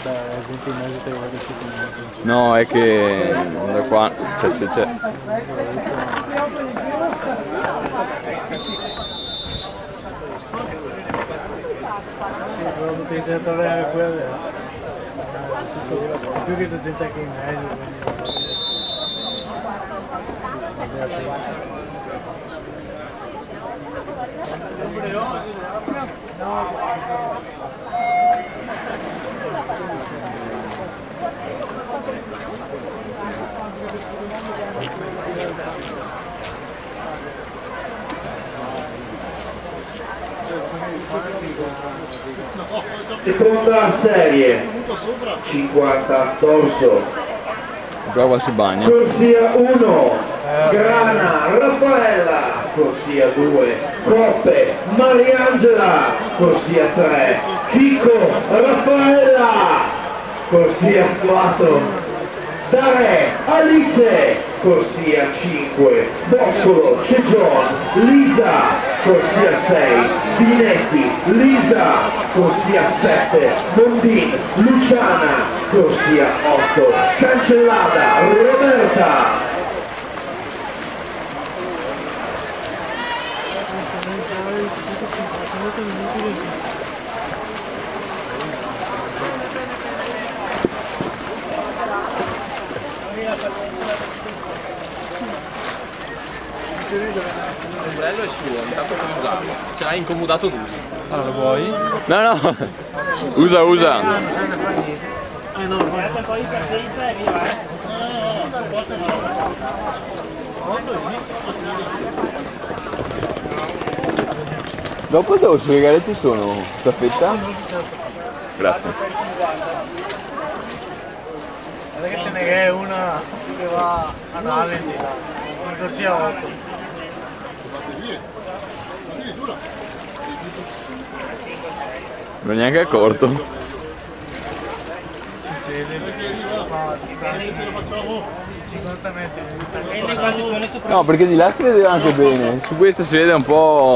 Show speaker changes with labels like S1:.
S1: Beh, gente in mezzo te lo vado a
S2: No, è che da qua, cioè se c'è.
S1: Sì, però potevi trovare quelle. Più che c'è gente anche in mezzo,
S3: Seconda serie 50 dorso,
S2: Qua si bagna.
S3: corsia 1 Grana Raffaella, corsia 2 Coppe Mariangela, corsia 3 Chico Raffaella, corsia 4 Dare Alice, corsia 5 Boscolo Cegion Lisa, corsia 6 Binetti Lisa, corsia 7 Mondin Luciana, corsia 8 Cancellata Roberta.
S4: L'ombrello è suo, intanto come usarlo. Ce l'hai incomodato tu.
S1: Allora, lo vuoi?
S2: No, no, usa, usa.
S1: No, guardate un po' di pazienza e via,
S2: Dopo devo spiegare ci sono staffetta? Grazie.
S1: Guarda che ce n'è una che va a Naventi, in corsia 8.
S2: Non è neanche accorto.
S1: Succede, ma ce lo facciamo 50 metri.
S2: No, perché di là si vede anche bene, su questa si vede un po'.